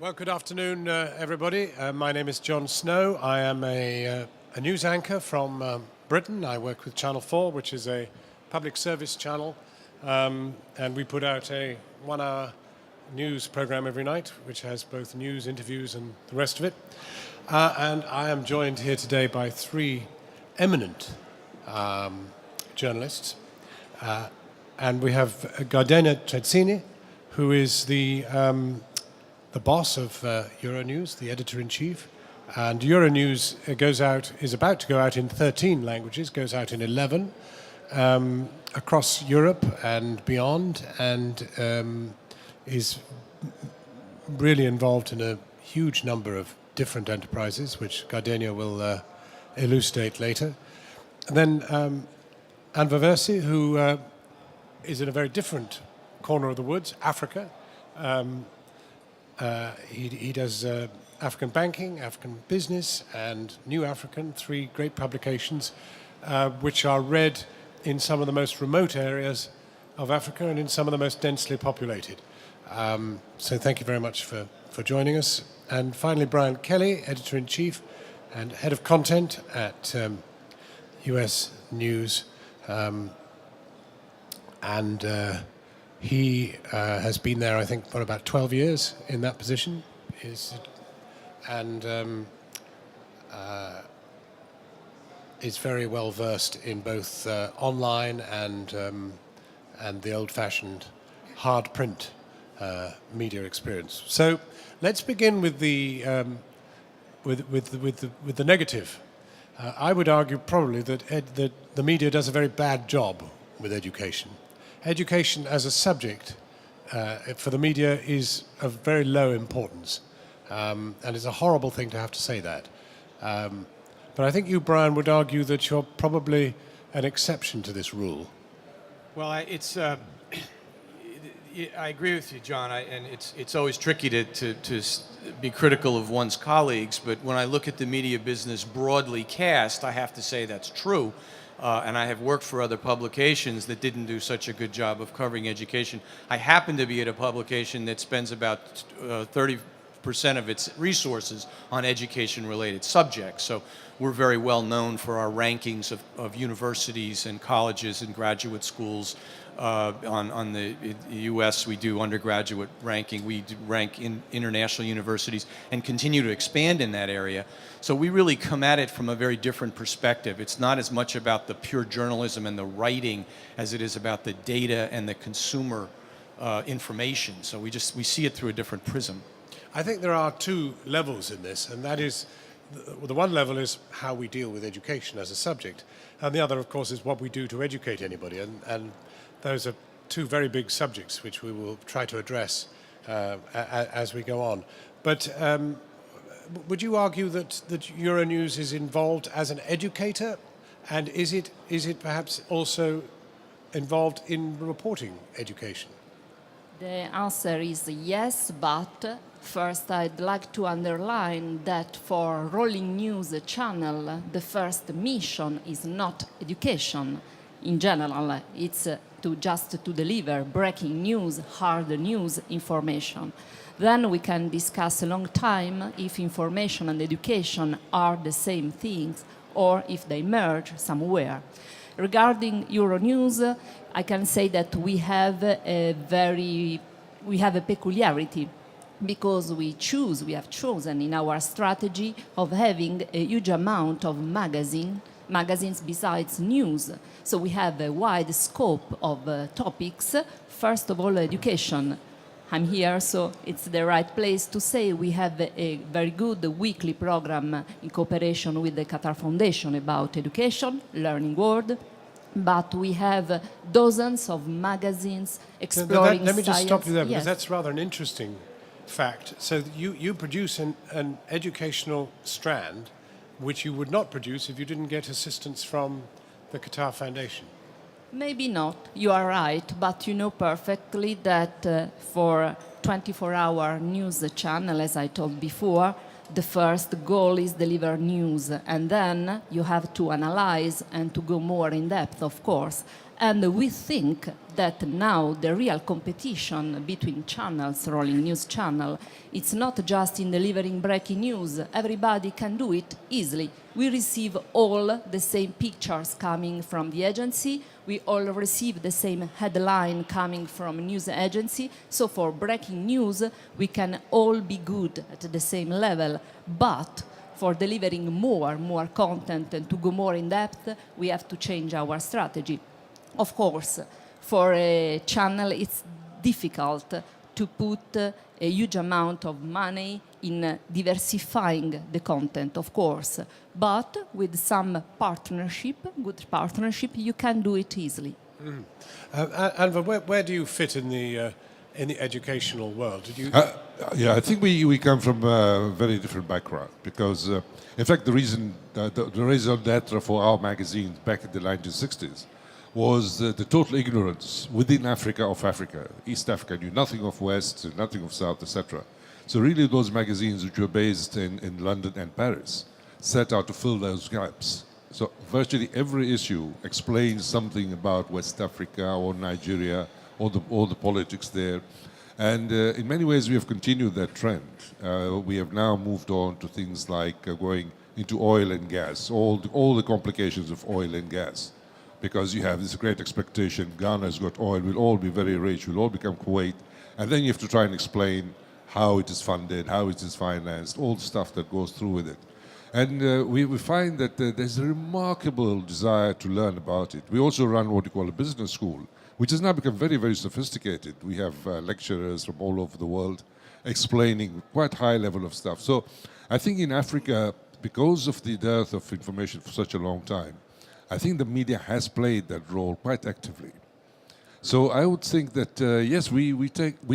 Well, good afternoon, everybody. My name is Jon Snow. I am a news anchor from Britain. I work with Channel 4, which is a public service channel, and we put out a 1-hour news program every night, which has both news, interviews, and the rest of it. And I am joined here today by three eminent journalists. And we have Gardenia Trezzini, who is the boss of Euronews, the editor-in-chief. And Euronews is about to go out in 13 languages, goes out in 11 across Europe and beyond, and is really involved in a huge number of different enterprises, which Gardenia will elucidate later. And then Anva Versi, who is in a very different corner of the woods, Africa. He does African banking, African business, and New African, three great publications, which are read in some of the most remote areas of Africa and in some of the most densely populated. So thank you very much for joining us. And finally, Brian Kelly, editor-in-chief and head of content at US News. He has been there, I think, for about 12 years in that position, and is very well versed in both online and the old-fashioned hard print media experience. So let's begin with the negative. I would argue probably that the media does a very bad job with education. Education as a subject for the media is of very low importance, and it's a horrible thing to have to say that. But I think you, Brian, would argue that you're probably an exception to this rule. Well, I agree with you, John, and it's always tricky to be critical of one's colleagues, but when I look at the media business broadly cast, I have to say that's true. And I have worked for other publications that didn't do such a good job of covering education. I happen to be at a publication that spends about 30% of its resources on education-related subjects. So we're very well known for our rankings of universities and colleges and graduate schools. On the U.S., we do undergraduate ranking. We do rank in international universities and continue to expand in that area. So we really come at it from a very different perspective. It's not as much about the pure journalism and the writing as it is about the data and the consumer information. So we see it through a different prism. I think there are two levels in this, and that is, the one level is how we deal with education as a subject, and the other, of course, is what we do to educate anybody. And those are two very big subjects which we will try to address as we go on. But would you argue that Euronews is involved as an educator, and is it perhaps also involved in reporting education? The answer is yes, but first I'd like to underline that for Rolling News channel, the first mission is not education. In general, it's to deliver breaking news, hard news information. Then we can discuss a long time if information and education are the same things or if they merge somewhere. Regarding Euronews, I can say that we have a peculiarity because we have chosen in our strategy of having a huge amount of magazines besides news. So we have a wide scope of topics. First of all, education. I'm here, so it's the right place to say we have a very good weekly program in cooperation with the Qatar Foundation about education, learning world. But we have dozens of magazines exploring science. Let me just stop you there, because Yes. that's rather an interesting fact. So you produce an educational strand which you would not produce if you didn't get assistance from the Qatar Foundation. Maybe not, you are right, but you know perfectly that for 24-hour news channel, as I told before, the first goal is deliver news, and then you have to analyze and to go more in depth, of course. And we think that now the real competition between channels, rolling news channel, it's not just in delivering breaking news. Everybody can do it easily. We receive all the same pictures coming from the agency. We all receive the same headline coming from news agency. So for breaking news, we can all be good at the same level. But for delivering more content and to go more in depth, we have to change our strategy. Of course, for a channel, it's difficult to put a huge amount of money in diversifying the content, of course. But with some partnership, good partnership, you can do it easily. Anva, where do you fit in the educational world? Did you? Yeah, I think we come from a very different background because, in fact, the reason d'etre for our magazine back in the 1960s was the total ignorance within Africa of Africa. East Africa knew nothing of West, nothing of South, etc. So really those magazines which were based in London and Paris set out to fill those gaps. So virtually every issue explains something about West Africa or Nigeria or the politics there. And in many ways we have continued that trend. We have now moved on to things like going into oil and gas, all the complications of oil and gas. Because you have this great expectation, Ghana's got oil, we'll all be very rich, we'll all become Kuwait. And then you have to try and explain how it is funded, how it is financed, all the stuff that goes through with it. And we find that there's a remarkable desire to learn about it. We also run what we call a business school, which has now become very, very sophisticated. We have lecturers from all over the world explaining quite high level of stuff. So I think in Africa, because of the dearth of information for such a long time, I think the media has played that role quite actively. So I would think that, yes, we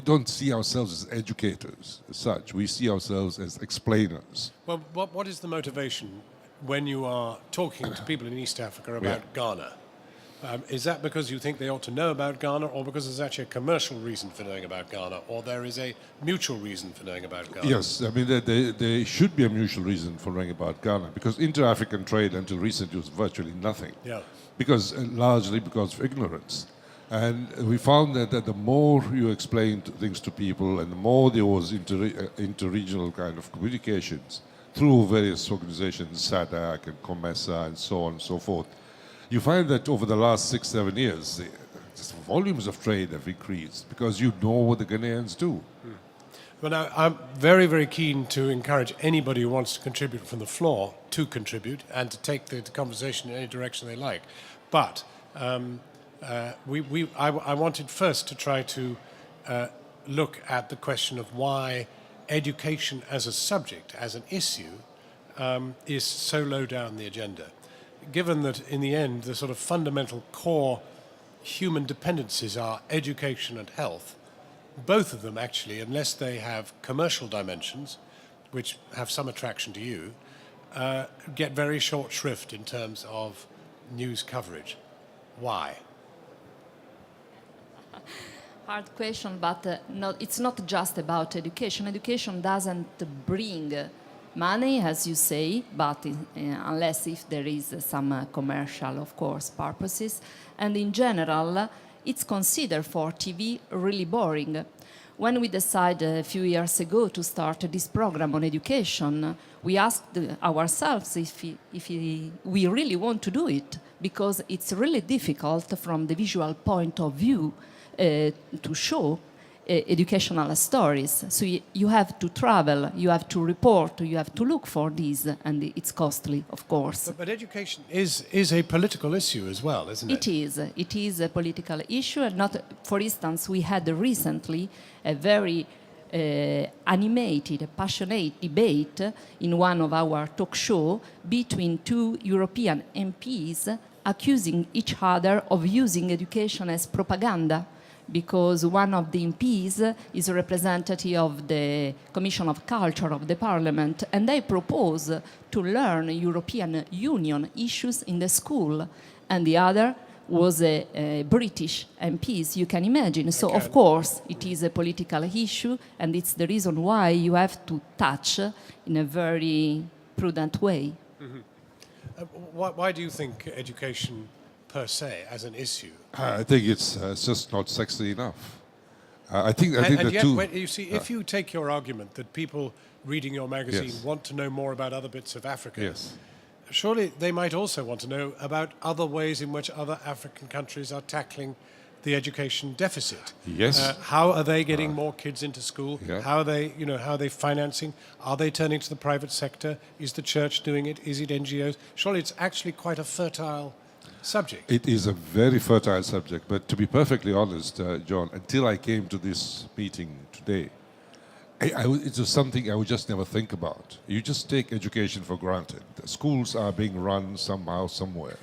don't see ourselves as educators as such. We see ourselves as explainers. Well, what is the motivation when you are talking to people in East Africa about Ghana? Is that because you think they ought to know about Ghana, or because there's actually a commercial reason for knowing about Ghana, or there is a mutual reason for knowing about Ghana? Yes, I mean, there should be a mutual reason for knowing about Ghana, because inter-African trade until recently was virtually nothing. Yeah. Because largely because of ignorance. And we found that the more you explained things to people and the more there was inter-regional kind of communications through various organizations, SADC and COMESA and so on and so forth, you find that over the last 6-7 years, the volumes of trade have increased because you know what the Ghanaians do. Well, now, I'm very, very keen to encourage anybody who wants to contribute from the floor to contribute and to take the conversation in any direction they like. But I wanted first to try to look at the question of why education as a subject, as an issue, is so low down the agenda. Given that in the end the sort of fundamental core human dependencies are education and health, both of them actually, unless they have commercial dimensions, which have some attraction to you, get very short shrift in terms of news coverage. Why? Hard question, but it's not just about education. Education doesn't bring money, as you say, but unless if there is some commercial, of course, purposes. And in general, it's considered for TV really boring. When we decided a few years ago to start this program on education, we asked ourselves if we really want to do it, because it's really difficult from the visual point of view to show educational stories. So you have to travel, you have to report, you have to look for these, and it's costly, of course. But education is a political issue as well, isn't it? It is a political issue, and not. For instance, we had recently a very animated, passionate debate in one of our talk shows between two European MPs accusing each other of using education as propaganda, because one of the MPs is a representative of the Commission of Culture of the Parliament, and they propose to learn European Union issues in the school, and the other was a British MP, you can imagine. So, of course, it is a political issue, and it's the reason why you have to touch in a very prudent way. Mm-hmm. Why do you think education per se as an issue. I think it's just not sexy enough. I think And the yet, two. when, you see, if you take your argument that people reading your magazine Yes. want to know more about other bits of Africa, Yes. surely they might also want to know about other ways in which other African countries are tackling the education deficit. Yes. How are they getting more kids into school? Yeah. How are they, how are they financing? Are they turning to the private sector? Is the church doing it? Is it NGOs? Surely it's actually quite a fertile subject. It is a very fertile subject, but to be perfectly honest, John, until I came to this meeting today, it was something I would just never think about. You just take education for granted. The schools are being run somehow, somewhere.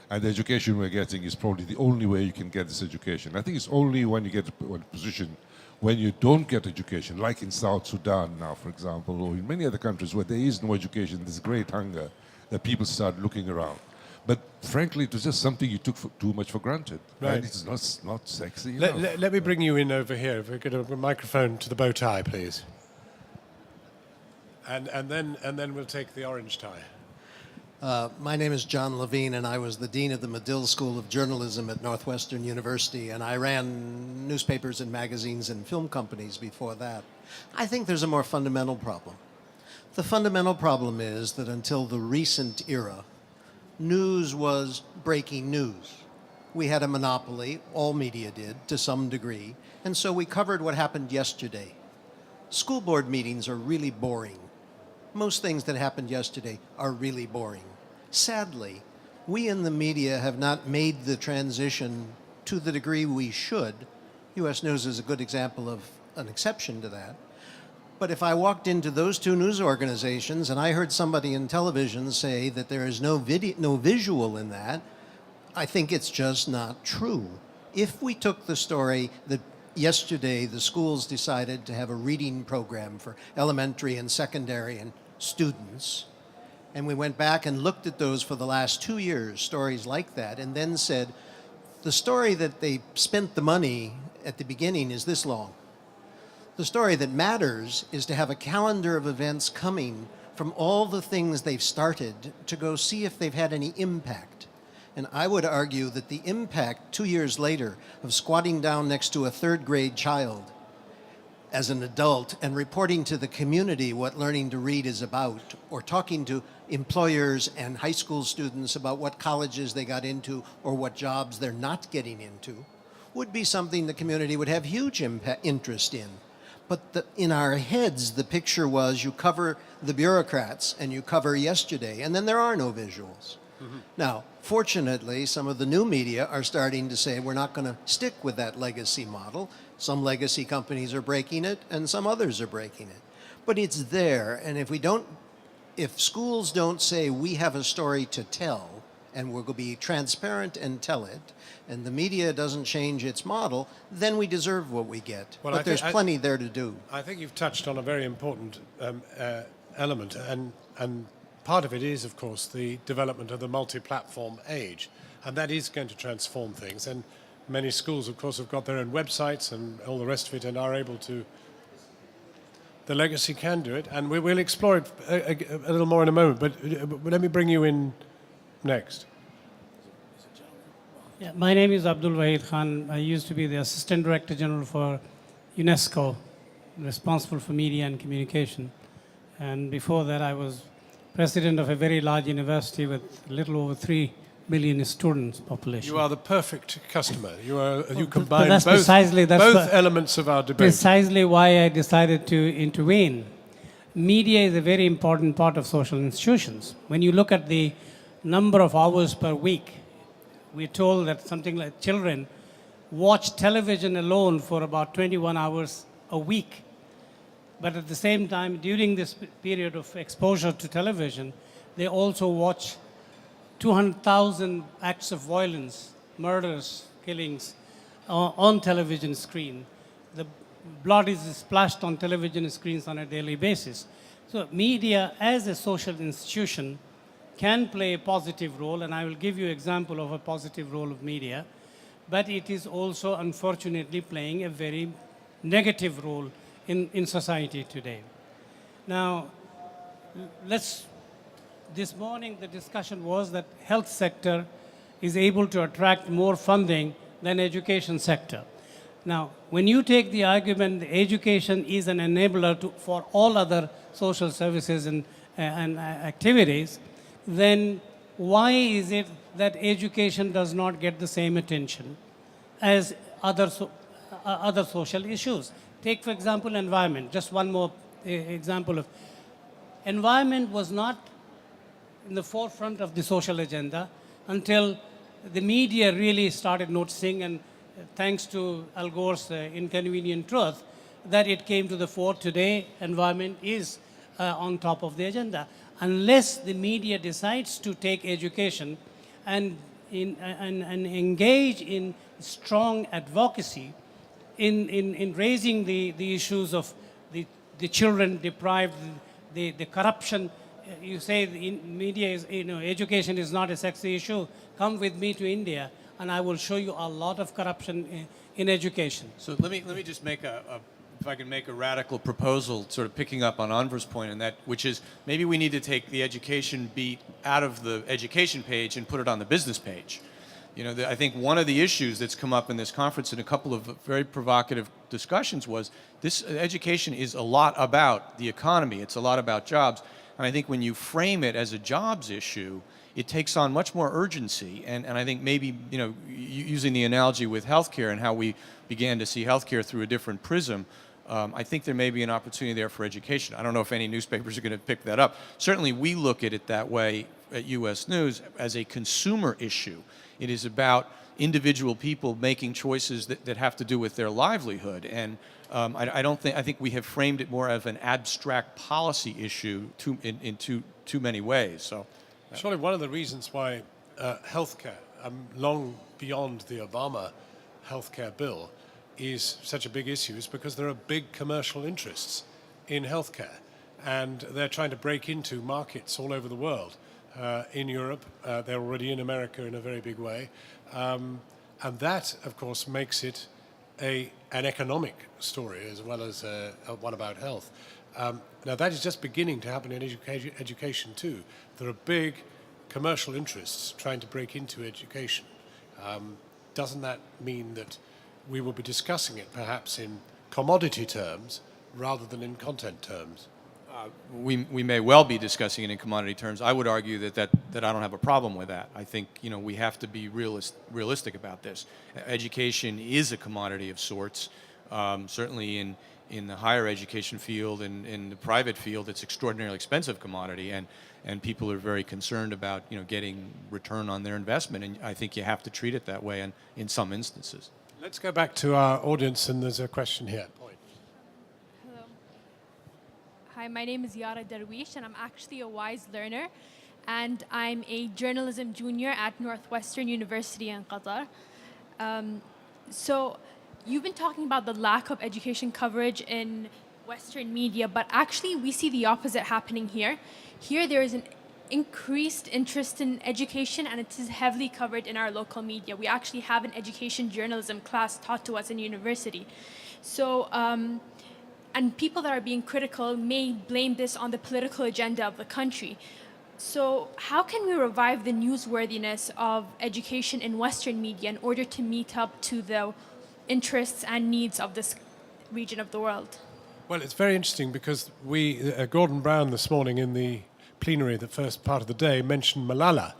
And the education we're getting is probably the only way you can get this education. I think it's only when you get to a position when you don't get education, like in South Sudan now, for example, or in many other countries where there is no education, there's great hunger, that people start looking around. But frankly, it was just something you took too much for granted. Right. And it's not sexy enough. Let me bring you in over here. If we get a microphone to the bow tie, please. And then we'll take the orange tie. My name is John Levine, and I was the dean of the Medill School of Journalism at Northwestern University, and I ran newspapers and magazines and film companies before that. I think there's a more fundamental problem. The fundamental problem is that until the recent era, news was breaking news. We had a monopoly, all media did, to some degree, and so we covered what happened yesterday. School board meetings are really boring. Most things that happened yesterday are really boring. Sadly, we in the media have not made the transition to the degree we should. U.S. News is a good example of an exception to that. But if I walked into those two news organizations and I heard somebody in television say that there is no visual in that, I think it's just not true. If we took the story that yesterday the schools decided to have a reading program for elementary and secondary and students, and we went back and looked at those for the last 2 years, stories like that, and then said, the story that they spent the money at the beginning is this long. The story that matters is to have a calendar of events coming from all the things they've started to go see if they've had any impact. And I would argue that the impact 2 years later of squatting down next to a third grade child as an adult and reporting to the community what learning to read is about, or talking to employers and high school students about what colleges they got into or what jobs they're not getting into, would be something the community would have huge interest in. But in our heads, the picture was you cover the bureaucrats and you cover yesterday, and then there are no visuals. Mm-hmm. Now, fortunately, some of the new media are starting to say we're not going to stick with that legacy model. Some legacy companies are breaking it, and some others are breaking it. But it's there, and if schools don't say we have a story to tell, and we're going to be transparent and tell it, and the media doesn't change its model, then we deserve what we get. Well, but there's plenty there to do. I think you've touched on a very important element, and part of it is, of course, the development of the multi-platform age, and that is going to transform things. And many schools, of course, have got their own websites and all the rest of it, and are able to. The legacy can do it, and we'll explore it a little more in a moment. But let me bring you in next. Yeah, my name is Abdul Wahid Khan. I used to be the Assistant Director General for UNESCO, responsible for media and communication. And before that, I was president of a very large university with a little over 3 million students population. You are the perfect customer. You combine but that's both precisely elements of our debate. Precisely why I decided to intervene. Media is a very important part of social institutions. When you look at the number of hours per week, we're told that something like children watch television alone for about 21 hours a week. But at the same time, during this period of exposure to television, they also watch 200,000 acts of violence, murders, killings on television screen. The blood is splashed on television screens on a daily basis. So media as a social institution can play a positive role, and I will give you an example of a positive role of media, but it is also unfortunately playing a very negative role in society today. Now, this morning the discussion was that health sector is able to attract more funding than education sector. Now, when you take the argument that education is an enabler for all other social services and activities, then why is it that education does not get the same attention as other social issues? Take, for example, environment. Just one more example of environment was not in the forefront of the social agenda until the media really started noticing, and thanks to Al Gore's Inconvenient Truth, that it came to the fore. Today, environment is on top of the agenda. Unless the media decides to take education and engage in strong advocacy in raising the issues of the children deprived, the corruption. You say in media is, education is not a sexy issue. Come with me to India, and I will show you a lot of corruption in education. So let me just make if I can make a radical proposal, sort of picking up on Anvar's point, and that, which is maybe we need to take the education beat out of the education page and put it on the business page. I think one of the issues that's come up in this conference in a couple of very provocative discussions was this education is a lot about the economy. It's a lot about jobs. And I think when you frame it as a jobs issue, it takes on much more urgency. And I think maybe, using the analogy with healthcare and how we began to see healthcare through a different prism, I think there may be an opportunity there for education. I don't know if any newspapers are going to pick that up. Certainly we look at it that way at U.S. News as a consumer issue. It is about individual people making choices that have to do with their livelihood. And I think we have framed it more of an abstract policy issue in too many ways. So, surely one of the reasons why healthcare, long beyond the Obama healthcare bill, is such a big issue is because there are big commercial interests in healthcare, and they're trying to break into markets all over the world. In Europe, they're already in America in a very big way, and that, of course, makes it an economic story as well as one about health. Now, that is just beginning to happen in education too. There are big commercial interests trying to break into education. Doesn't that mean that we will be discussing it perhaps in commodity terms rather than in content terms? we may well be discussing it in commodity terms. I would argue that I don't have a problem with that. I think we have to be realistic about this. Education is a commodity of sorts. Certainly in the higher education field and in the private field, it's extraordinarily expensive commodity, and people are very concerned about getting return on their investment. And I think you have to treat it that way in some instances. Let's go back to our audience, and there's a question here. Hello. Hi, my name is Yara Darwish, and I'm actually a wise learner, and I'm a journalism junior at Northwestern University in Qatar. So you've been talking about the lack of education coverage in Western media, but actually we see the opposite happening here. Here there is an increased interest in education, and it is heavily covered in our local media. We actually have an education journalism class taught to us in university. So, and people that are being critical may blame this on the political agenda of the country. So how can we revive the newsworthiness of education in Western media in order to meet up to the interests and needs of this region of the world? Well, it's very interesting because Gordon Brown this morning in the plenary, the first part of the day, mentioned Malala.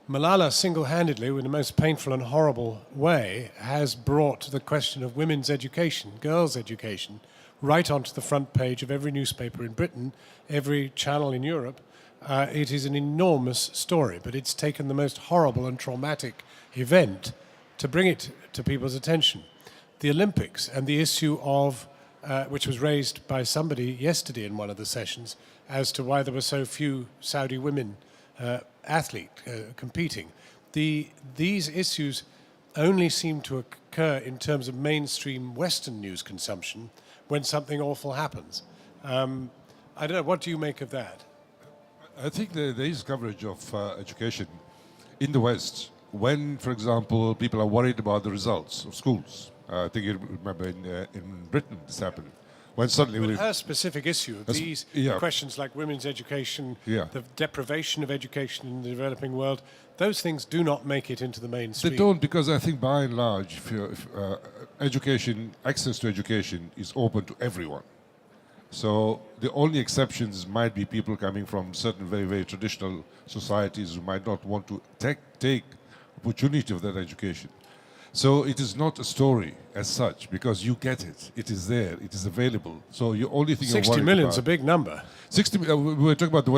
Malala single-handedly, in the most painful and horrible way, has brought the question of women's education, girls' education, right onto the front page of every newspaper in Britain, every channel in Europe. It is an enormous story, but it's taken the most horrible and traumatic event to bring it to people's attention. The Olympics and the issue of, which was raised by somebody yesterday in one of the sessions, as to why there were so few Saudi women athletes competing. These issues only seem to occur in terms of mainstream Western news consumption when something awful happens. I don't know, what do you make of that? I think there is coverage of education in the West when, for example, people are worried about the results of schools. I think you remember in Britain this happened, when suddenly But we... her specific issue, these yeah. questions like women's education, Yeah. the deprivation of education in the developing world, those things do not make it into the mainstream. They don't, because I think by and large, education, access to education is open to everyone. So the only exceptions might be people coming from certain very, very traditional societies who might not want to take opportunity of that education. So it is not a story as such, because you get it. It is there. It is available. So the only thing you're 60 worried million is a about... big number. 60. We were talking about the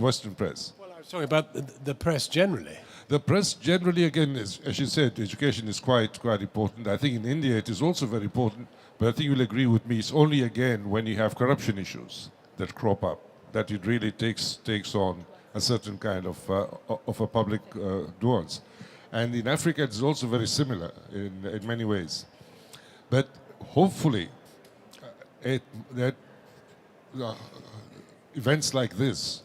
Western press. Well, I was talking about the press generally. The press generally, again, is, as you said, education is quite important. I think in India it is also very important, but I think you'll agree with me, it's only again when you have corruption issues that crop up that it really takes on a certain kind of a public nuance. And in Africa it's also very similar in many ways. But hopefully events like this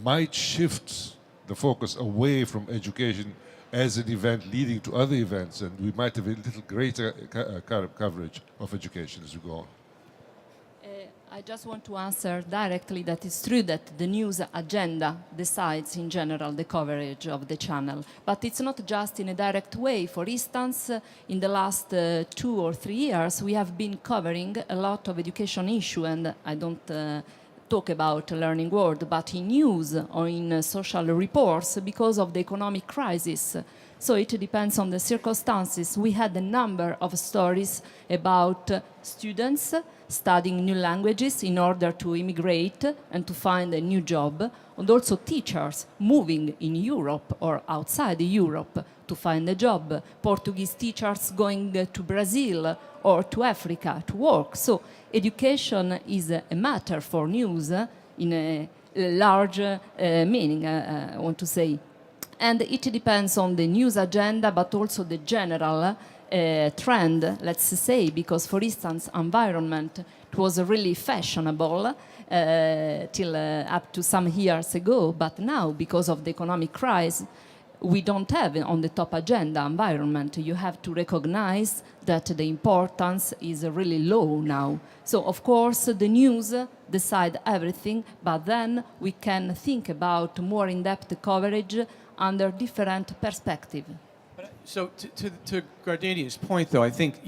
might shift the focus away from education as an event leading to other events, and we might have a little greater coverage of education as we go on. I just want to answer directly that it's true that the news agenda decides in general the coverage of the channel, but it's not just in a direct way. For instance, in the last 2 or 3 years, we have been covering a lot of education issue, and I don't talk about learning world, but in news or in social reports because of the economic crisis. So it depends on the circumstances. We had a number of stories about students studying new languages in order to immigrate and to find a new job, and also teachers moving in Europe or outside Europe to find a job, Portuguese teachers going to Brazil or to Africa to work. So education is a matter for news in a large meaning, I want to say. And it depends on the news agenda, but also the general trend, let's say, because, for instance, environment, it was really fashionable till up to some years ago, but now, because of the economic crisis, we don't have on the top agenda environment. You have to recognize that the importance is really low now. So, of course, the news decide everything, but then we can think about more in-depth coverage under different perspective. So to Gardenia's point, though, I think,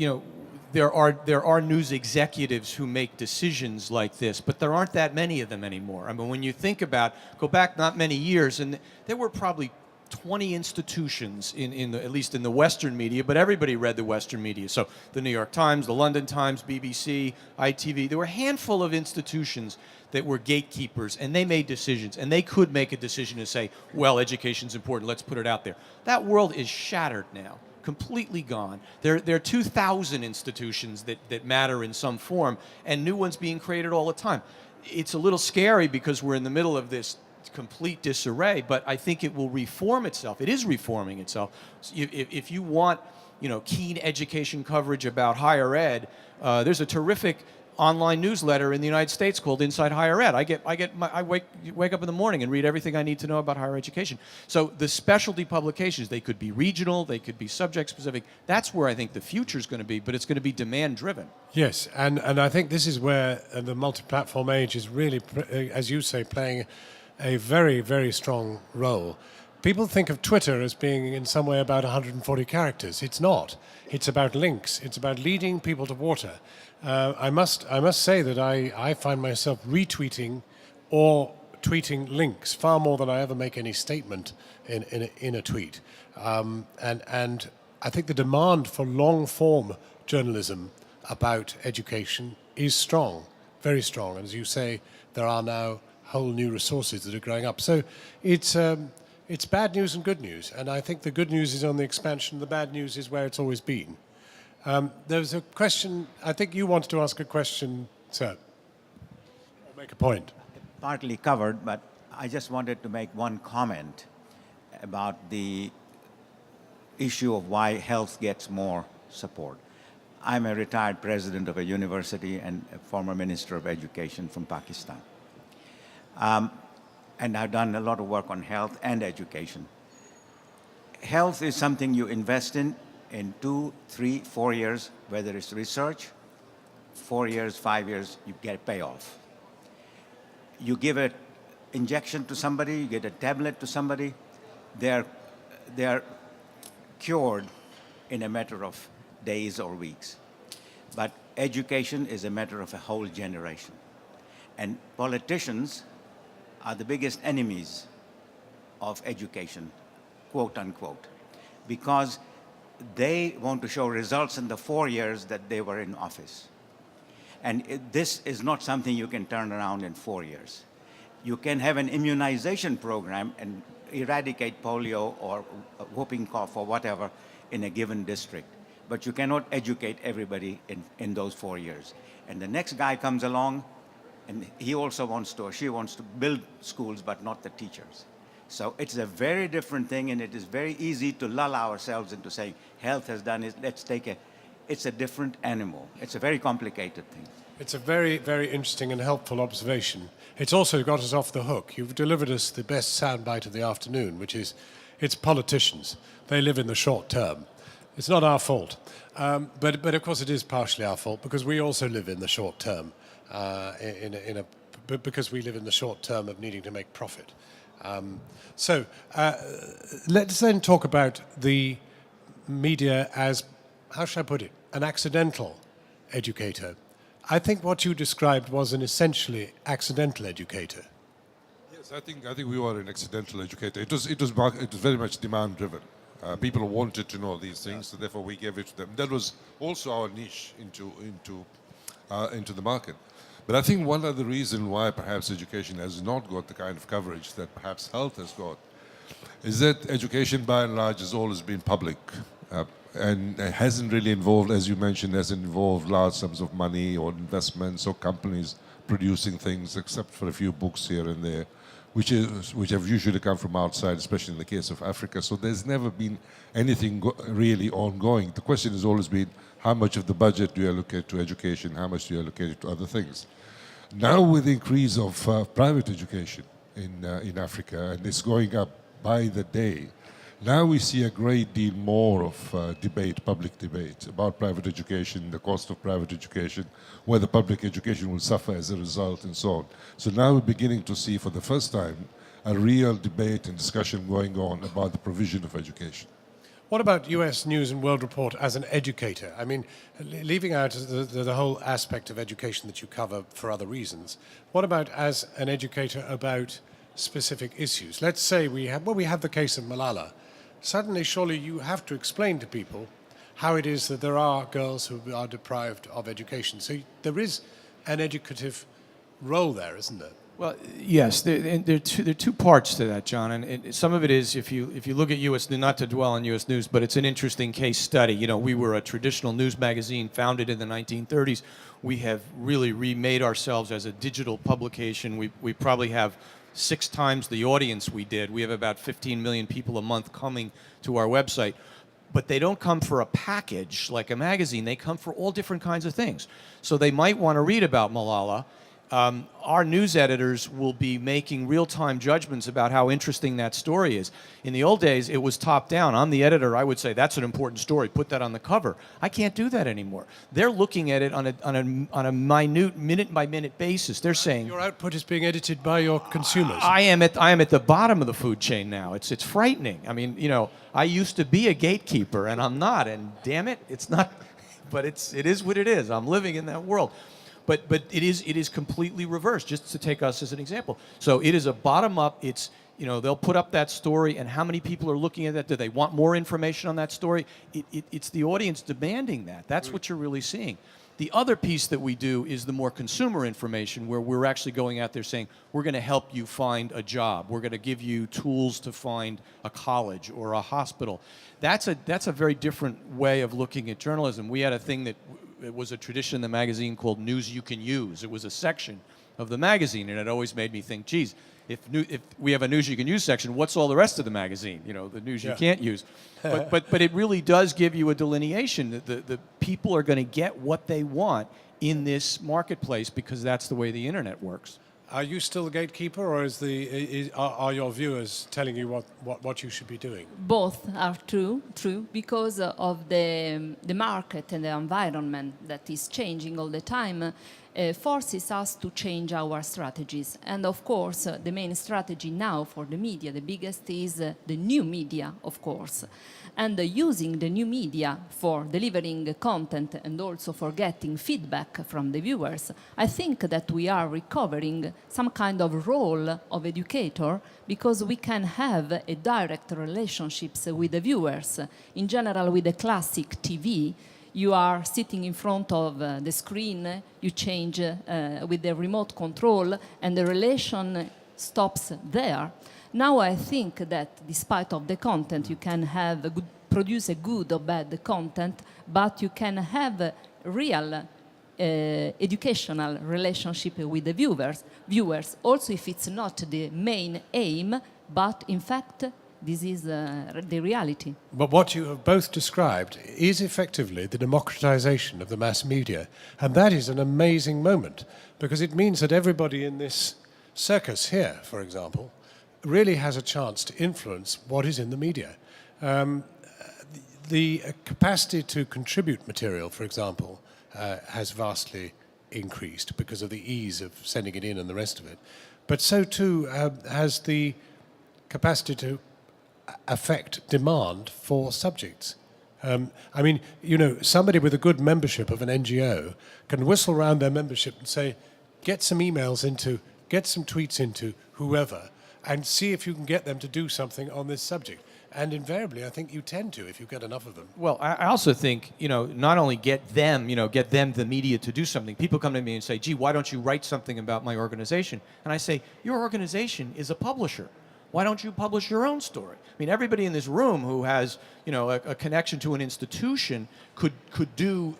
there are news executives who make decisions like this, but there aren't that many of them anymore. I mean, when you think about, go back not many years, and there were probably 20 institutions at least in the Western media, but everybody read the Western media. So the New York Times, the London Times, BBC, ITV, there were a handful of institutions that were gatekeepers, and they made decisions, and they could make a decision to say, well, education's important, let's put it out there. That world is shattered now, completely gone. There are 2,000 institutions that matter in some form, and new ones being created all the time. It's a little scary because we're in the middle of this complete disarray, but I think it will reform itself. It is reforming itself. If you want, keen education coverage about higher ed, there's a terrific online newsletter in the United States called Inside Higher Ed. I wake up in the morning and read everything I need to know about higher education. So the specialty publications, they could be regional, they could be subject specific. That's where I think the future is going to be, but it's going to be demand driven. Yes, and I think this is where the multi-platform age is really, as you say, playing a very, very strong role. People think of Twitter as being in some way about 140 characters. It's not. It's about links. It's about leading people to water. I must say that I find myself retweeting or tweeting links far more than I ever make any statement in a tweet. And I think the demand for long-form journalism about education is strong, very strong. And as you say, there are now whole new resources that are growing up. So it's bad news and good news. And I think the good news is on the expansion. The bad news is where it's always been. There was a question, I think you wanted to ask a question, sir, or make a point. Partly covered, but I just wanted to make one comment about the issue of why health gets more support. I'm a retired president of a university and a former minister of education from Pakistan. And I've done a lot of work on health and education. Health is something you invest in 2, 3, 4 years, whether it's research 4 years, 5 years, you get a payoff. You give an injection to somebody, you get a tablet to somebody, they're cured in a matter of days or weeks. But education is a matter of a whole generation. And politicians are the biggest enemies of education, quote unquote, because they want to show results in the 4 years that they were in office. And this is not something you can turn around in 4 years. You can have an immunization program and eradicate polio or whooping cough or whatever in a given district. But you cannot educate everybody in those 4 years. And the next guy comes along, and he also wants to, or she wants to build schools, but not the teachers. So it's a very different thing, and it is very easy to lull ourselves into saying, health has done it, let's take it. It's a different animal. It's a very complicated thing. It's a very, very interesting and helpful observation. It's also got us off the hook. You've delivered us the best soundbite of the afternoon, which is, it's politicians. They live in the short term. It's not our fault. But of course it is partially our fault, because we also live in the short term, because we live in the short term of needing to make profit. So let's then talk about the media as, how should I put it, an accidental educator. I think what you described was an essentially accidental educator. Yes, I think we were an accidental educator. It was very much demand driven. People wanted to know these things, so therefore we gave it to them. That was also our niche into the market. But I think one other reason why perhaps education has not got the kind of coverage that perhaps health has got is that education by and large has always been public. And it hasn't really involved, as you mentioned, hasn't involved large sums of money or investments or companies producing things, except for a few books here and there, which have usually come from outside, especially in the case of Africa. So there's never been anything really ongoing. The question has always been, how much of the budget do you allocate to education? How much do you allocate to other things? Now with the increase of private education in Africa, and it's going up by the day, now we see a great deal more of debate, public debate, about private education, the cost of private education, whether public education will suffer as a result, and so on. So now we're beginning to see for the first time a real debate and discussion going on about the provision of education. What about US News and World Report as an educator? I mean, leaving out the whole aspect of education that you cover for other reasons, what about as an educator about specific issues? Let's say we have the case of Malala. Suddenly, surely you have to explain to people how it is that there are girls who are deprived of education. So there is an educative role there, isn't there? Well, yes, there are two parts to that, John, and some of it is if you look at U.S. not to dwell on U.S. News, but it's an interesting case study. You know, we were a traditional news magazine founded in the 1930s. We have really remade ourselves as a digital publication. We probably have 6 times the audience we did. We have about 15 million people a month coming to our website. But they don't come for a package like a magazine. They come for all different kinds of things. So they might want to read about Malala. Our news editors will be making real-time judgments about how interesting that story is. In the old days, it was top-down. I'm the editor. I would say, that's an important story. Put that on the cover. I can't do that anymore. They're looking at it on a minute, minute-by-minute basis. They're saying... Your output is being edited by your consumers. I am at the bottom of the food chain now. It's frightening. I mean, you know, I used to be a gatekeeper, and I'm not. And damn it, it's not... But it is what it is. I'm living in that world. But it is completely reversed, just to take us as an example. So it is a bottom-up. It's, you know, they'll put up that story, and how many people are looking at that? Do they want more information on that story? It's the audience demanding that. That's what you're really seeing. The other piece that we do is the more consumer information, where we're actually going out there saying, we're going to help you find a job. We're going to give you tools to find a college or a hospital. That's a very different way of looking at journalism. We had a thing that it was a tradition in the magazine called News You Can Use. It was a section of the magazine, and it always made me think, geez, if we have a News You Can Use section, what's all the rest of the magazine? You know, the news you can't use. But it really does give you a delineation that the people are going to get what they want in this marketplace, because that's the way the internet works. Are you still the gatekeeper, or are your viewers telling you what you should be doing? Both are true, because of the market and the environment that is changing all the time, forces us to change our strategies. And of course, the main strategy now for the media, the biggest, is the new media, of course. And using the new media for delivering content and also for getting feedback from the viewers, I think that we are recovering some kind of role of educator, because we can have a direct relationships with the viewers. In general, with the classic TV, you are sitting in front of the screen, you change with the remote control, and the relation stops there. Now I think that despite of the content, you can have produce a good or bad content, but you can have a real educational relationship with the viewers, also if it's not the main aim, but in fact, this is the reality. But what you have both described is effectively the democratization of the mass media. And that is an amazing moment, because it means that everybody in this circus here, for example, really has a chance to influence what is in the media. The capacity to contribute material, for example, has vastly increased because of the ease of sending it in and the rest of it. But so too has the capacity to affect demand for subjects. I mean, you know, somebody with a good membership of an NGO can whistle around their membership and say, get some emails into, get some tweets into whoever, and see if you can get them to do something on this subject. And invariably, I think you tend to if you get enough of them. Well, I also think, you know, not only get them, the media to do something. People come to me and say, gee, why don't you write something about my organization? And I say, your organization is a publisher. Why don't you publish your own story? I mean, everybody in this room who has, you know, a connection to an institution could do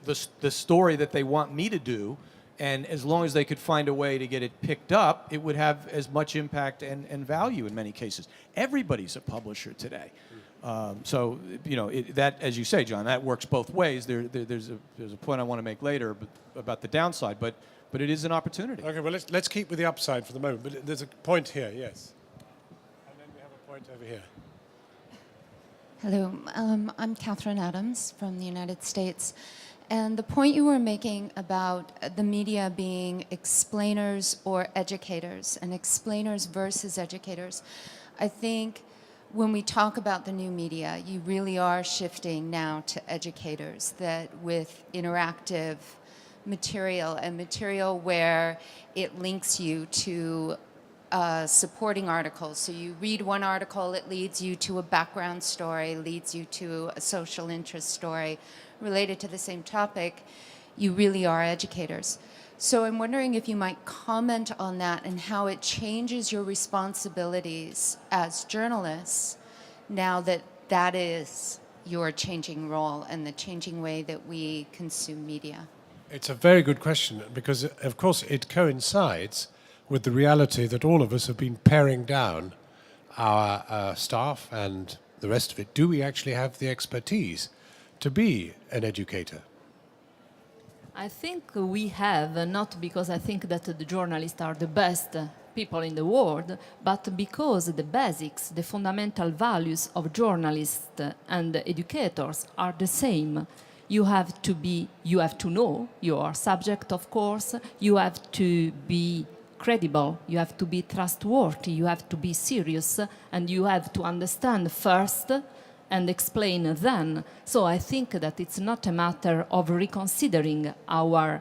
the story that they want me to do, and as long as they could find a way to get it picked up, it would have as much impact and value in many cases. Everybody's a publisher today. So, you know, that, as you say, John, that works both ways. There's a point I want to make later about the downside, but it is an opportunity. Okay, well, let's keep with the upside for the moment. But there's a point here, yes. And then we have a point over here. Hello, I'm Catherine Adams from the United States. And the point you were making about the media being explainers or educators, and explainers versus educators, I think when we talk about the new media, you really are shifting now to educators, that with interactive material and material where it links you to supporting articles. So you read one article, it leads you to a background story, leads you to a social interest story related to the same topic. You really are educators. So I'm wondering if you might comment on that and how it changes your responsibilities as journalists now that that is your changing role and the changing way that we consume media. It's a very good question, because, of course, it coincides with the reality that all of us have been paring down our staff and the rest of it. Do we actually have the expertise to be an educator? I think we have, not because I think that the journalists are the best people in the world, but because the basics, the fundamental values of journalists and educators are the same. You have to know your subject, of course. You have to be credible, you have to be trustworthy, you have to be serious, and you have to understand first and explain then. So I think that it's not a matter of reconsidering our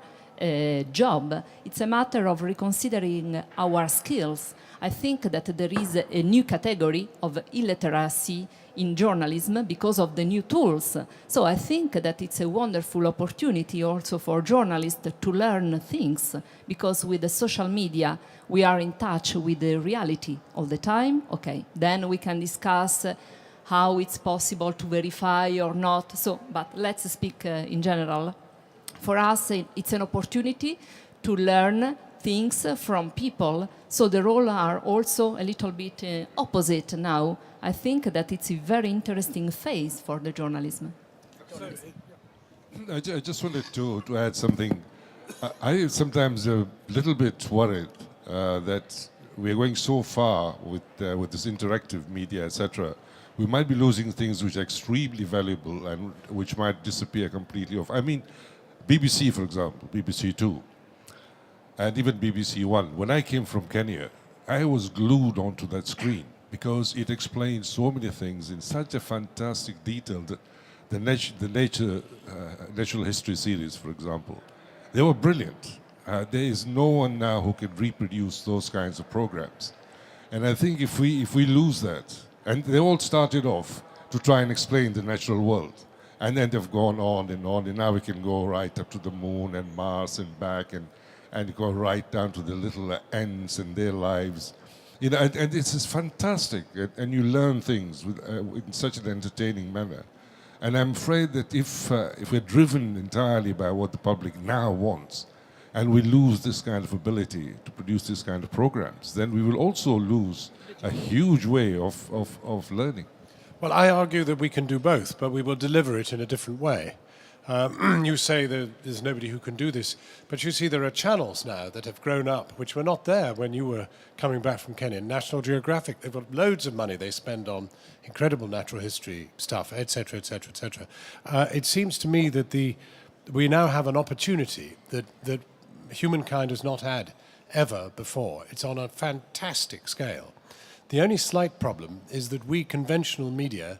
job, it's a matter of reconsidering our skills. I think that there is a new category of illiteracy in journalism because of the new tools. So I think that it's a wonderful opportunity also for journalists to learn things, because with the social media we are in touch with the reality all the time. Okay, then we can discuss how it's possible to verify or not. So, but let's speak in general. For us, it's an opportunity to learn things from people. So the roles are also a little bit opposite now. I think that it's a very interesting phase for the journalism. I just wanted to add something. I am sometimes a little bit worried that we're going so far with this interactive media, etc. We might be losing things which are extremely valuable and which might disappear completely off. I mean, BBC, for example, BBC Two, and even BBC One. When I came from Kenya, I was glued onto that screen because it explains so many things in such a fantastic detail. That the natural history series, for example, they were brilliant. There is no one now who can reproduce those kinds of programs. And I think if we lose that, and they all started off to try and explain the natural world, and then they've gone on, and now we can go right up to the moon and Mars and back, and go right down to the little ants and their lives. You know, and this is fantastic, and you learn things in such an entertaining manner. And I'm afraid that if we're driven entirely by what the public now wants, and we lose this kind of ability to produce this kind of programs, then we will also lose a huge way of learning. Well, I argue that we can do both, but we will deliver it in a different way. You say that there's nobody who can do this, but you see there are channels now that have grown up, which were not there when you were coming back from Kenya. National Geographic, they've got loads of money they spend on incredible natural history stuff, etc., etc., etc. It seems to me that we now have an opportunity that humankind has not had ever before. It's on a fantastic scale. The only slight problem is that we conventional media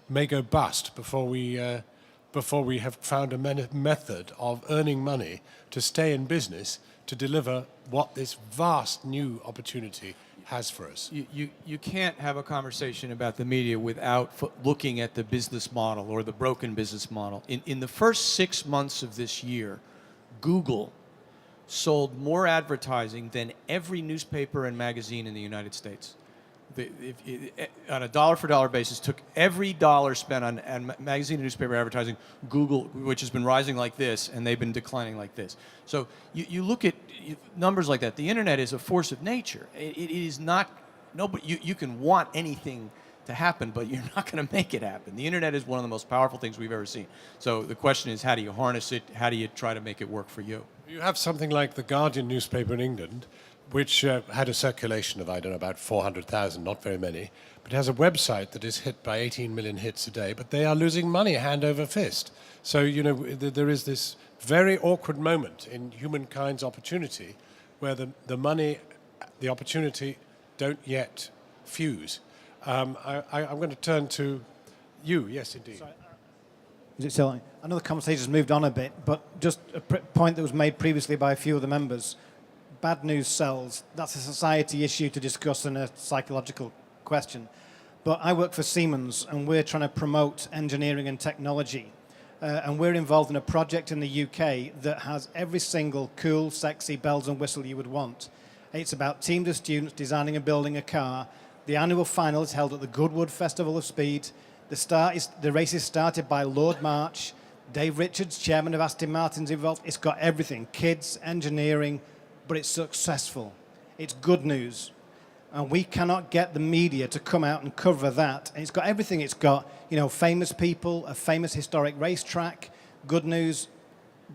may go bust before we have found a method of earning money to stay in business to deliver what this vast new opportunity has for us. You can't have a conversation about the media without looking at the business model or the broken business model. In the first 6 months of this year, Google sold more advertising than every newspaper and magazine in the United States. On a dollar-for-dollar basis, took every dollar spent on magazine and newspaper advertising, Google, which has been rising like this, and they've been declining like this. So you look at numbers like that. The internet is a force of nature. It is not, nobody, you can want anything to happen, but you're not going to make it happen. The internet is one of the most powerful things we've ever seen. So the question is, how do you harness it? How do you try to make it work for you? You have something like the Guardian newspaper in England, which had a circulation of, I don't know, about 400,000, not very many, but has a website that is hit by 18 million hits a day, but they are losing money hand over fist. So, you know, there is this very awkward moment in humankind's opportunity where the money, the opportunity don't yet fuse. I'm going to turn to you. Yes, indeed. Sorry. Is it still? I know the conversation's moved on a bit, but just a point that was made previously by a few of the members. Bad news sells. That's a society issue to discuss and a psychological question. But I work for Siemens, and we're trying to promote engineering and technology. And we're involved in a project in the UK that has every single cool, sexy bells and whistle you would want. It's about teams of students designing and building a car. The annual final is held at the Goodwood Festival of Speed. The race is started by Lord March. Dave Richards, chairman of Aston Martin's involved. It's got everything, kids, engineering, but it's successful. It's good news. And we cannot get the media to come out and cover that. And it's got everything. It's got, you know, famous people, a famous historic racetrack, good news.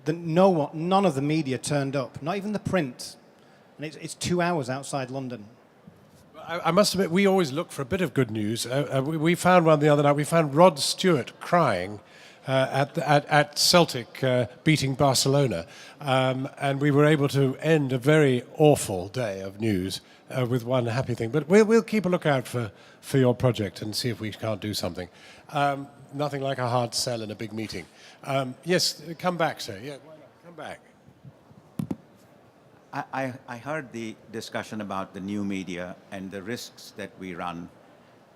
None of the media turned up, not even the print. And it's 2 hours outside London. I must admit, we always look for a bit of good news. We found one the other night. We found Rod Stewart crying at Celtic beating Barcelona. And we were able to end a very awful day of news with one happy thing. But we'll keep a lookout for your project and see if we can't do something. Nothing like a hard sell in a big meeting. Yes, come back, sir. Yeah, why not? Come back. I heard the discussion about the new media and the risks that we run,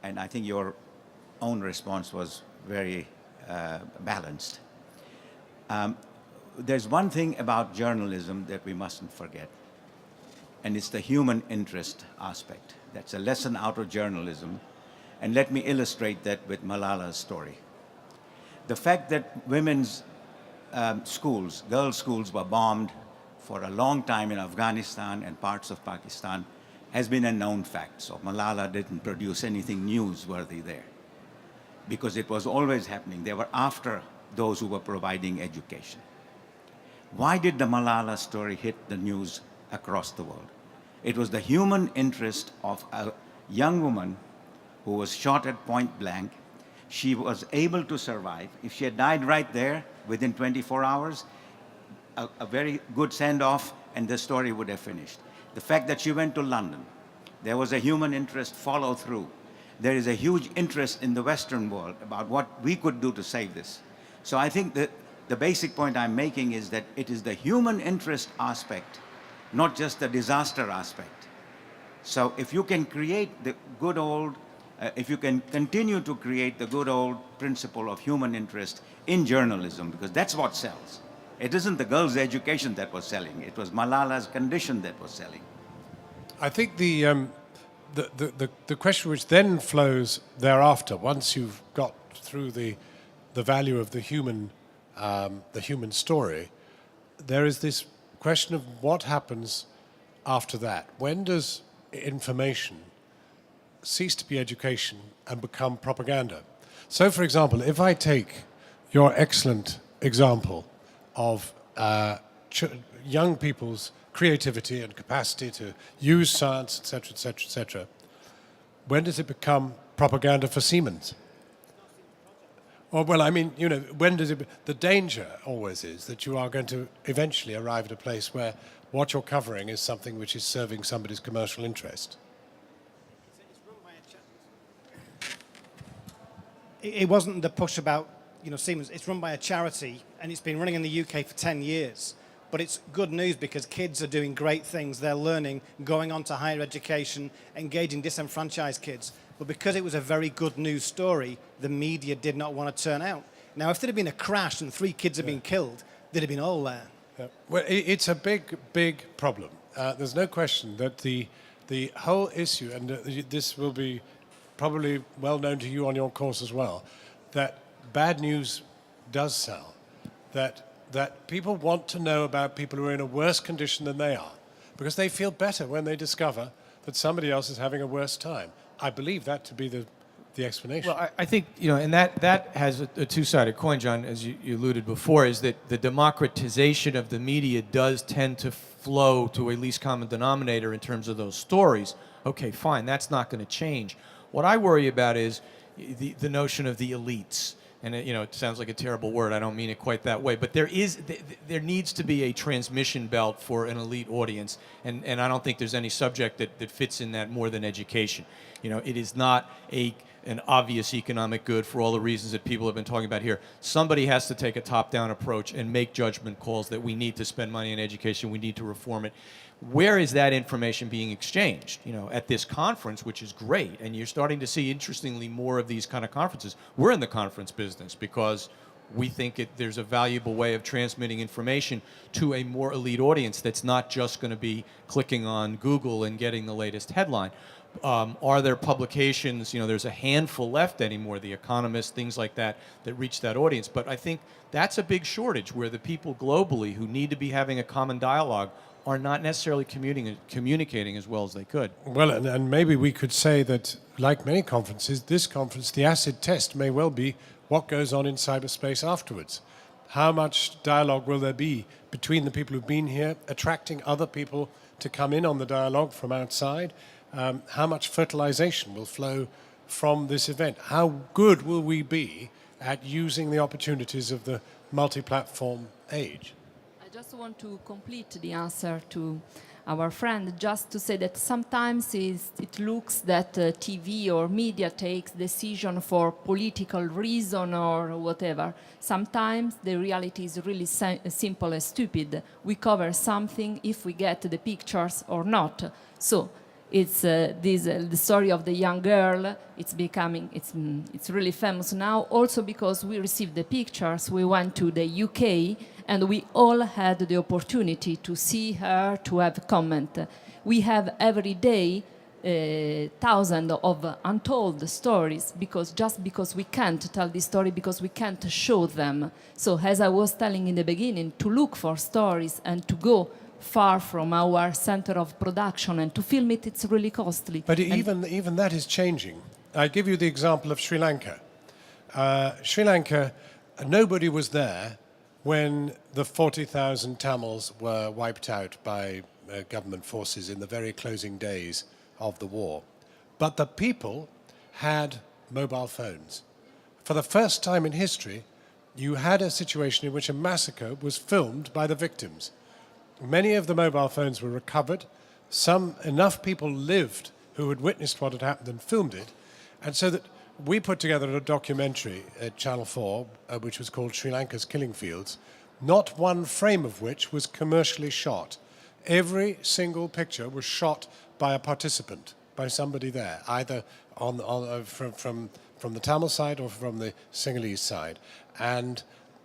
and I think your own response was very balanced. There's one thing about journalism that we mustn't forget, and it's the human interest aspect. That's a lesson out of journalism, and let me illustrate that with Malala's story. The fact that women's schools, girls' schools, were bombed for a long time in Afghanistan and parts of Pakistan has been a known fact. So Malala didn't produce anything newsworthy there because it was always happening. They were after those who were providing education. Why did the Malala story hit the news across the world? It was the human interest of a young woman who was shot at point blank. She was able to survive. If she had died right there within 24 hours, a very good send-off and the story would have finished. The fact that she went to London, there was a human interest follow through. There is a huge interest in the Western world about what we could do to save this. So I think that the basic point I'm making is that it is the human interest aspect, not just the disaster aspect. So if you can create the good old, if you can continue to create the good old principle of human interest in journalism, because that's what sells. It isn't the girls' education that was selling. It was Malala's condition that was selling. I think the question which then flows thereafter, once you've got through the value of the human story, there is this question of what happens after that. When does information cease to be education and become propaganda? So, for example, if I take your excellent example of young people's creativity and capacity to use science, etc., etc., etc., when does it become propaganda for Siemens? Or, well, I mean, you know, when does it... The danger always is that you are going to eventually arrive at a place where what you're covering is something which is serving somebody's commercial interest. It wasn't the push about, Siemens. It's run by a charity, and it's been running in the UK for 10 years. But it's good news because kids are doing great things. They're learning, going on to higher education, engaging disenfranchised kids. But because it was a very good news story, the media did not want to turn out. Now, if there had been a crash and 3 kids had been killed, they'd have been all there. Yeah. Well, it's a big, big problem. There's no question that the whole issue, and this will be probably well known to you on your course as well, that bad news does sell, that people want to know about people who are in a worse condition than they are, because they feel better when they discover that somebody else is having a worse time. I believe that to be the explanation. Well, I think, and that has a two-sided coin, John, as you alluded before, is that the democratization of the media does tend to flow to a least common denominator in terms of those stories. Okay, fine, that's not going to change. What I worry about is the notion of the elites. And it sounds like a terrible word. I don't mean it quite that way. But there needs to be a transmission belt for an elite audience, and I don't think there's any subject that fits in that more than education. It is not an obvious economic good for all the reasons that people have been talking about here. Somebody has to take a top-down approach and make judgment calls that we need to spend money on education, we need to reform it. Where is that information being exchanged? At this conference, which is great, and you're starting to see, interestingly, more of these kind of conferences. We're in the conference business because we think there's a valuable way of transmitting information to a more elite audience that's not just going to be clicking on Google and getting the latest headline. Are there publications, there's a handful left anymore, The Economist, things like that reach that audience. But I think that's a big shortage where the people globally who need to be having a common dialogue are not necessarily communicating as well as they could. Well, and maybe we could say that, like many conferences, this conference, the acid test may well be what goes on in cyberspace afterwards. How much dialogue will there be between the people who've been here, attracting other people to come in on the dialogue from outside? How much fertilization will flow from this event? How good will we be at using the opportunities of the multi-platform age? I just want to complete the answer to our friend, just to say that sometimes it looks that TV or media takes decision for political reason or whatever. Sometimes the reality is really simple and stupid. We cover something if we get the pictures or not. So it's the story of the young girl. It's really famous now. Also because we received the pictures, we went to the UK and we all had the opportunity to see her, to have comment. We have every day thousands of untold stories because we can't tell this story because we can't show them. So as I was telling in the beginning, to look for stories and to go far from our center of production and to film it, it's really costly. But even that is changing. I give you the example of Sri Lanka. Sri Lanka, nobody was there when the 40,000 Tamils were wiped out by government forces in the very closing days of the war. But the people had mobile phones. For the first time in history, you had a situation in which a massacre was filmed by the victims. Many of the mobile phones were recovered. Enough people lived who had witnessed what had happened and filmed it. And so that we put together a documentary at Channel 4, which was called Sri Lanka's Killing Fields, not one frame of which was commercially shot. Every single picture was shot by a participant, by somebody there, either from the Tamil side or from the Sinhalese side. And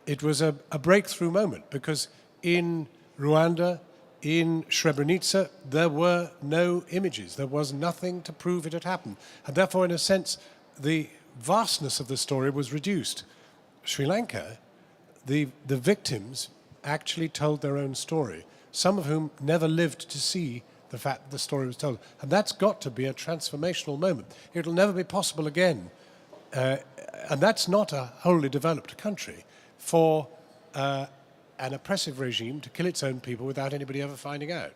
it was a breakthrough moment, because in Rwanda, in Srebrenica, there were no images. There was nothing to prove it had happened. And therefore, in a sense, the vastness of the story was reduced. Sri Lanka, the victims actually told their own story, some of whom never lived to see the fact that the story was told. And that's got to be a transformational moment. It'll never be possible again, and that's not a wholly developed country, for an oppressive regime to kill its own people without anybody ever finding out.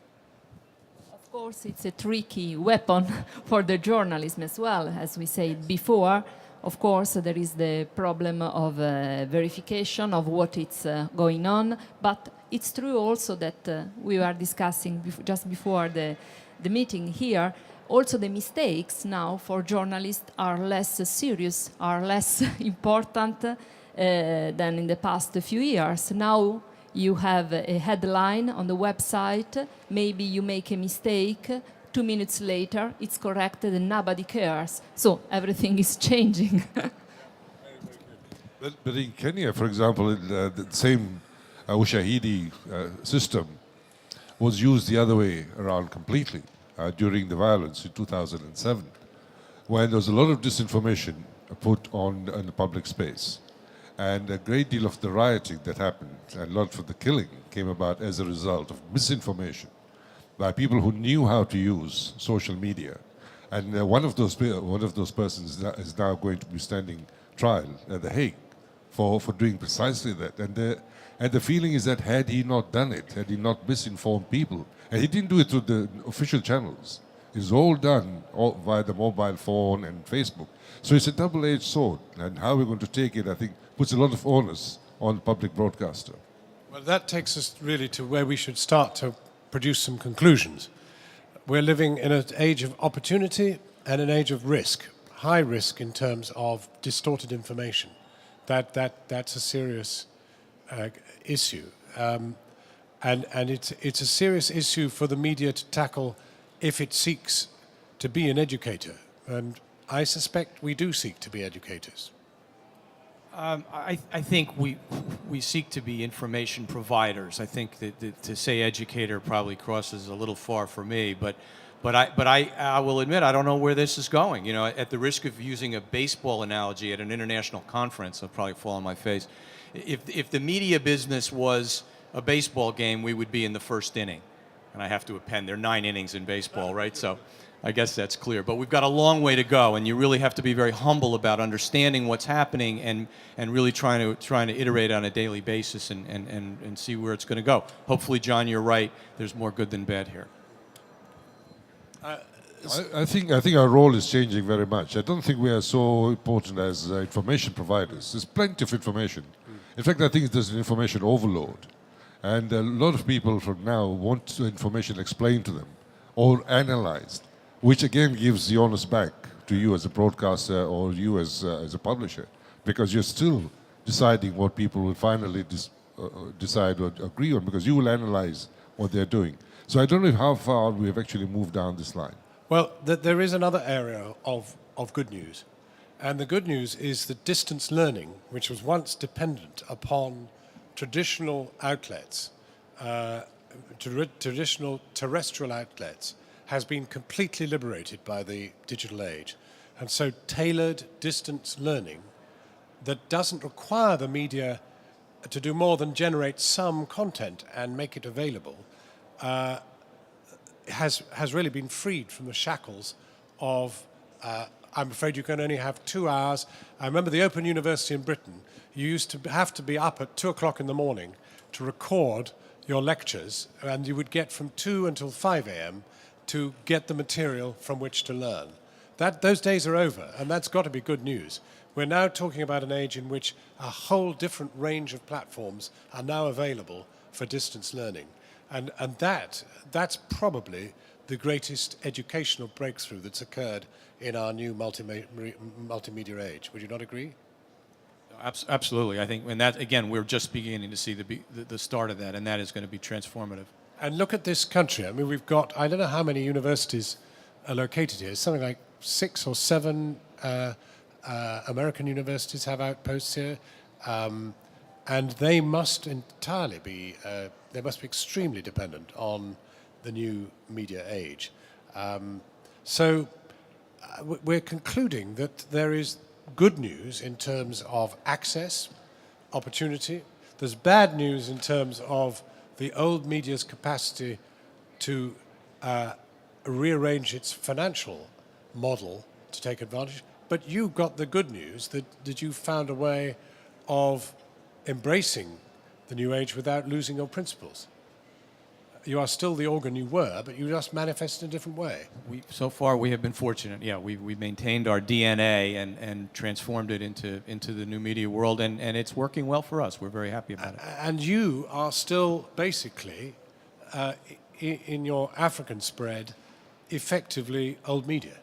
Of course, it's a tricky weapon for the journalism as well. As we said before, of course, there is the problem of verification of what is going on, but it's true also that we were discussing just before the meeting here, also the mistakes now for journalists are less serious, are less important than in the past few years. Now you have a headline on the website, maybe you make a mistake, 2 minutes later it's corrected and nobody cares. So everything is changing. But in Kenya, for example, the same Ushahidi system was used the other way around completely during the violence in 2007, when there was a lot of disinformation put on in the public space. And a great deal of the rioting that happened, and a lot of the killing, came about as a result of misinformation by people who knew how to use social media. And one of those persons is now going to be standing trial at The Hague for doing precisely that. And the feeling is that had he not done it, had he not misinformed people, and he didn't do it through the official channels, it's all done via the mobile phone and Facebook. So it's a double-edged sword, and how we're going to take it, I think, puts a lot of onus on the public broadcaster. Well, that takes us really to where we should start to produce some conclusions. We're living in an age of opportunity and an age of risk, high risk in terms of distorted information. That's a serious issue. And it's a serious issue for the media to tackle if it seeks to be an educator. And I suspect we do seek to be educators. I think we seek to be information providers. I think that to say educator probably crosses a little far for me, but I will admit I don't know where this is going. You know, at the risk of using a baseball analogy at an international conference, I'll probably fall on my face. If the media business was a baseball game, we would be in the first inning, and I have to append there are 9 innings in baseball, right? So I guess that's clear. But we've got a long way to go, and you really have to be very humble about understanding what's happening and really trying to iterate on a daily basis and see where it's going to go. Hopefully, John, you're right. There's more good than bad here. I think our role is changing very much. I don't think we are so important as information providers. There's plenty of information. In fact, I think there's an information overload. And a lot of people from now want information explained to them or analyzed, which again gives the onus back to you as a broadcaster or you as a publisher, because you're still deciding what people will finally decide or agree on, because you will analyze what they're doing. So I don't know how far we have actually moved down this line. Well, there is another area of good news. And the good news is that distance learning, which was once dependent upon traditional outlets, traditional terrestrial outlets, has been completely liberated by the digital age. And so tailored distance learning that doesn't require the media to do more than generate some content and make it available has really been freed from the shackles of I'm afraid you can only have 2 hours. I remember the Open University in Britain, you used to have to be up at 2 o'clock in the morning to record your lectures, and you would get from 2 until 5 a.m. to get the material from which to learn. Those days are over, and that's got to be good news. We're now talking about an age in which a whole different range of platforms are now available for distance learning. And that's probably the greatest educational breakthrough that's occurred in our new multimedia age. Would you not agree? Absolutely. I think, and that, again, we're just beginning to see the start of that, and that is going to be transformative. And look at this country. I mean, we've got, I don't know how many universities are located here, something like 6 or 7 American universities have outposts here. And they must entirely be, they must be extremely dependent on the new media age. So we're concluding that there is good news in terms of access, opportunity. There's bad news in terms of the old media's capacity to rearrange its financial model to take advantage. But you got the good news that you found a way of embracing the new age without losing your principles. You are still the organ you were, but you just manifest in a different way. So far, we have been fortunate. Yeah, we maintained our DNA and transformed it into the new media world, and it's working well for us. We're very happy about it. And you are still basically, in your African spread, effectively old media.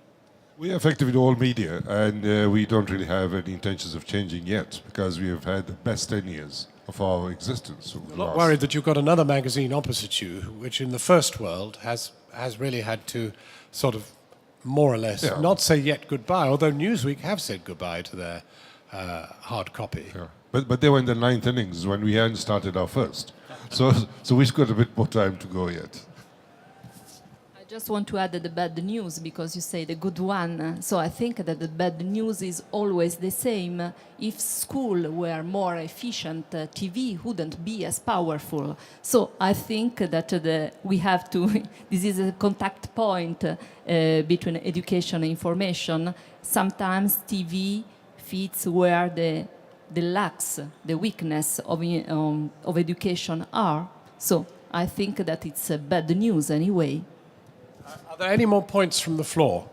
We are effectively old media, and we don't really have any intentions of changing yet, because we have had the best 10 years of our existence. I'm not worried that you've got another magazine opposite you, which in the first world has really had to sort of more or less not say yet goodbye, although Newsweek have said goodbye to their hard copy. Yeah. But they were in the 9th innings when we hadn't started our first. So we've got a bit more time to go yet. I just want to add the bad news because you say the good one. So I think that the bad news is always the same. If school were more efficient, TV wouldn't be as powerful. So I think that we have to, this is a contact point between education and information. Sometimes TV fits where the lacks, the weakness of education are. So I think that it's bad news anyway. Are there any more points from the floor?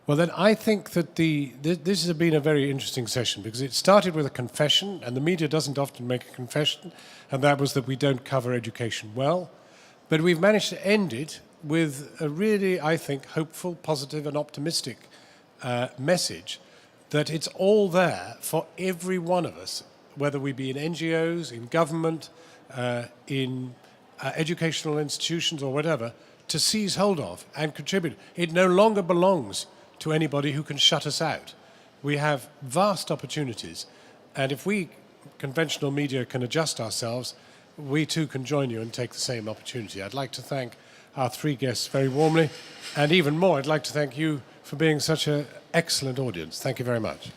Well, then I think that this has been a very interesting session because it started with a confession, and the media doesn't often make a confession, and that was that we don't cover education well. But we've managed to end it with a really, I think, hopeful, positive, and optimistic message that it's all there for every one of us, whether we be in NGOs, in government, in educational institutions, or whatever, to seize hold of and contribute. It no longer belongs to anybody who can shut us out. We have vast opportunities, and if we, conventional media, can adjust ourselves, we too can join you and take the same opportunity. I'd like to thank our 3 guests very warmly, and even more, I'd like to thank you for being such an excellent audience. Thank you very much.